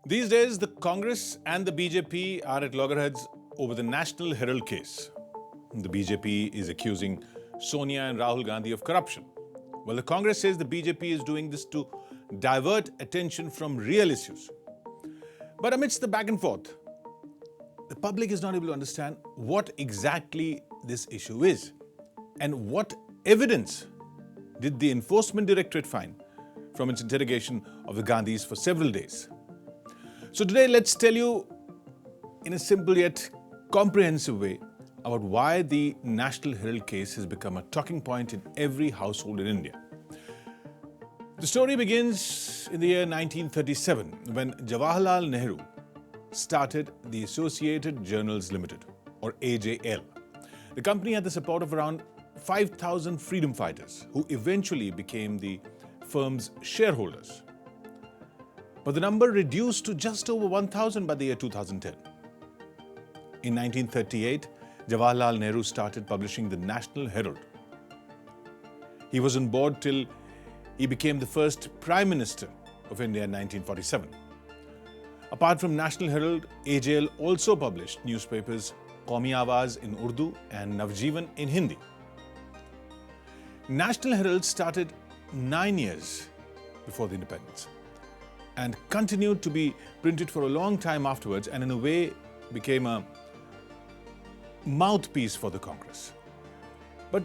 These days, the Congress and the BJP are at loggerheads over the National Herald case. The BJP is accusing Sonia and Rahul Gandhi of corruption. Well, the Congress says the BJP is doing this to divert attention from real issues. But amidst the back and forth, the public is not able to understand what exactly this issue is and what evidence did the Enforcement Directorate find from its interrogation of the Gandhis for several days. So today, let's tell you in a simple yet comprehensive way about why the National Herald case has become a talking point in every household in India. The story begins in the year 1937 when Jawaharlal Nehru started the Associated Journals Limited, or AJL. The company had the support of around 5,000 freedom fighters who eventually became the firm's shareholders. But the number reduced to just over 1,000 by the year 2010. In 1938, Jawaharlal Nehru started publishing the National Herald. He was on board till he became the first Prime Minister of India in 1947. Apart from National Herald, AJL also published newspapers Qawmi Awaz in Urdu and Navjeevan in Hindi. National Herald started 9 years before the independence and continued to be printed for a long time afterwards, and in a way became a mouthpiece for the Congress. But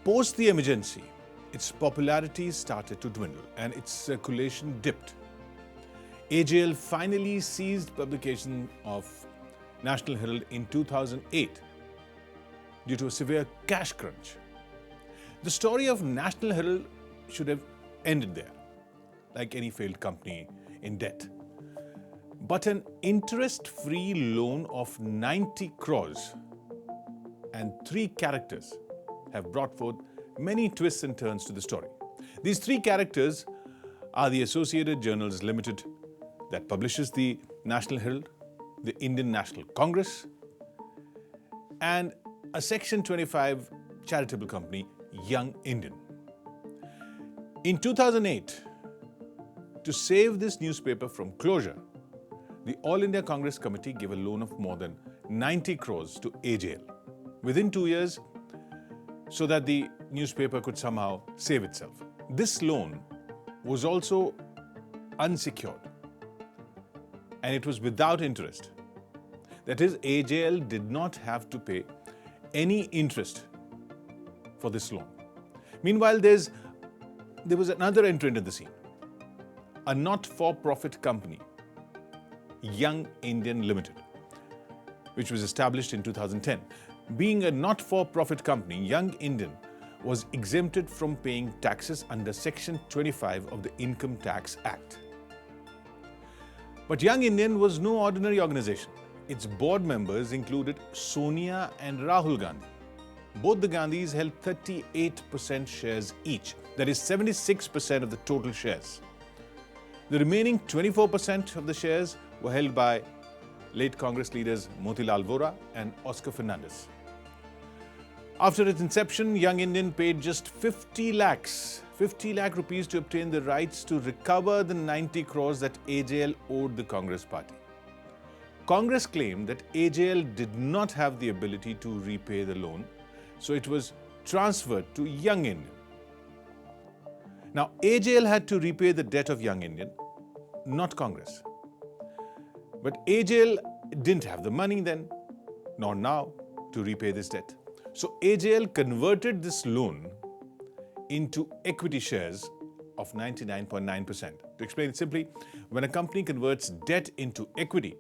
post the emergency, its popularity started to dwindle and its circulation dipped. AJL finally ceased publication of National Herald in 2008 due to a severe cash crunch. The story of National Herald should have ended there, like any failed company in debt. But an interest-free loan of 90 crores and 3 characters have brought forth many twists and turns to the story. These 3 characters are the Associated Journals Limited that publishes the National Herald, the Indian National Congress, and a Section 25 charitable company, Young Indian. In 2008, to save this newspaper from closure, the All India Congress Committee gave a loan of more than 90 crores to AJL within 2 years so that the newspaper could somehow save itself. This loan was also unsecured and it was without interest. That is, AJL did not have to pay any interest for this loan. Meanwhile, there was another entrant in the scene, a not-for-profit company, Young Indian Limited, which was established in 2010. Being a not-for-profit company, Young Indian was exempted from paying taxes under Section 25 of the Income Tax Act. But Young Indian was no ordinary organization. Its board members included Sonia and Rahul Gandhi. Both the Gandhis held 38% shares each, that is 76% of the total shares. The remaining 24% of the shares were held by late Congress leaders Motilal Vora and Oscar Fernandez. After its inception, Young Indian paid just 50 lakh rupees to obtain the rights to recover the 90 crores that AJL owed the Congress party. Congress claimed that AJL did not have the ability to repay the loan, so it was transferred to Young Indian. Now, AJL had to repay the debt of Young Indian, not Congress. But AJL didn't have the money then, nor now, to repay this debt. So AJL converted this loan into equity shares of 99.9%. To explain it simply, when a company converts debt into equity,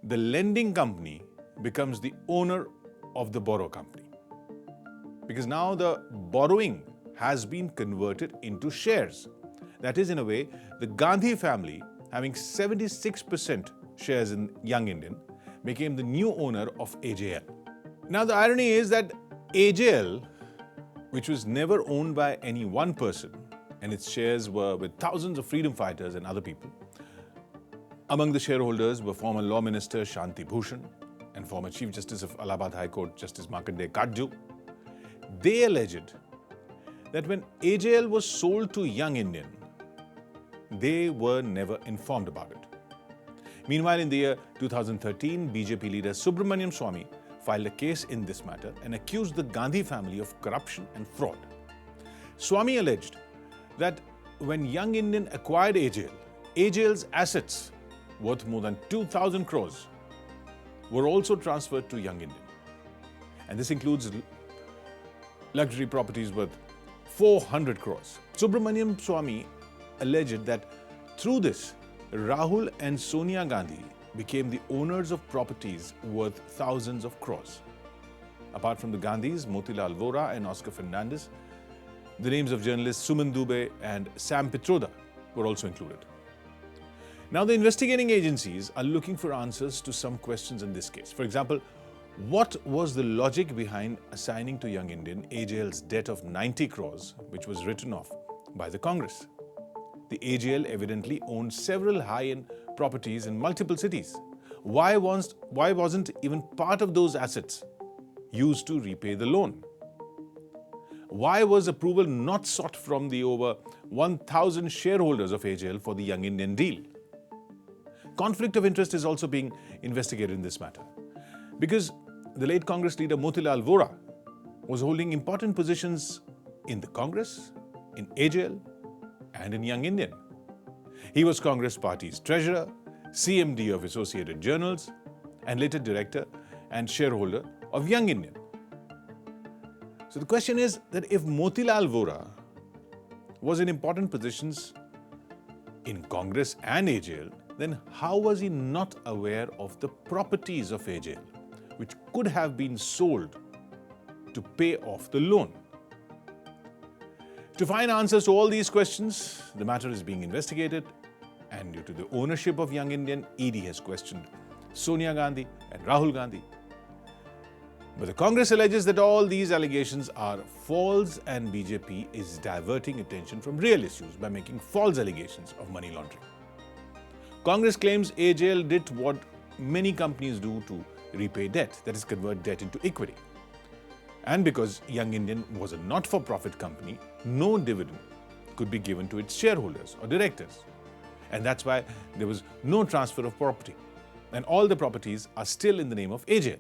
the lending company becomes the owner of the borrow company. Because now the borrowing has been converted into shares. That is, in a way, the Gandhi family, having 76% shares in Young Indian, became the new owner of AJL. Now, the irony is that AJL, which was never owned by any one person, and its shares were with thousands of freedom fighters and other people. Among the shareholders were former Law Minister Shanti Bhushan and former Chief Justice of Allahabad High Court Justice Markandeya Kadju. They alleged that when AJL was sold to Young Indian, they were never informed about it. Meanwhile, in the year 2013, BJP leader Subramaniam Swamy filed a case in this matter and accused the Gandhi family of corruption and fraud. Swamy alleged that when Young Indian acquired AJL, AJL's assets worth more than 2,000 crores were also transferred to Young Indian. And this includes luxury properties worth 400 crores. Subramaniam Swamy alleged that through this, Rahul and Sonia Gandhi became the owners of properties worth thousands of crores. Apart from the Gandhis, Motilal Vora and Oscar Fernandez, the names of journalists Suman Dubey and Sam Pitroda were also included. Now, the investigating agencies are looking for answers to some questions in this case. For example, what was the logic behind assigning to Young Indian AJL's debt of 90 crores, which was written off by the Congress? The AJL evidently owned several high-end properties in multiple cities. Why wasn't even part of those assets used to repay the loan? Why was approval not sought from the over 1,000 shareholders of AJL for the Young Indian deal? Conflict of interest is also being investigated in this matter, because the late Congress leader Motilal Vora was holding important positions in the Congress, in AJL, and in Young Indian. He was Congress Party's treasurer, CMD of Associated Journals, and later director and shareholder of Young Indian. So the question is that if Motilal Vora was in important positions in Congress and AJL, then how was he not aware of the properties of AJL, which could have been sold to pay off the loan? To find answers to all these questions, the matter is being investigated, and due to the ownership of Young Indian, ED has questioned Sonia Gandhi and Rahul Gandhi. But the Congress alleges that all these allegations are false and BJP is diverting attention from real issues by making false allegations of money laundering. Congress claims AJL did what many companies do to repay debt, that is, convert debt into equity. And because Young Indian was a not-for-profit company, no dividend could be given to its shareholders or directors. And that's why there was no transfer of property. And all the properties are still in the name of AJL.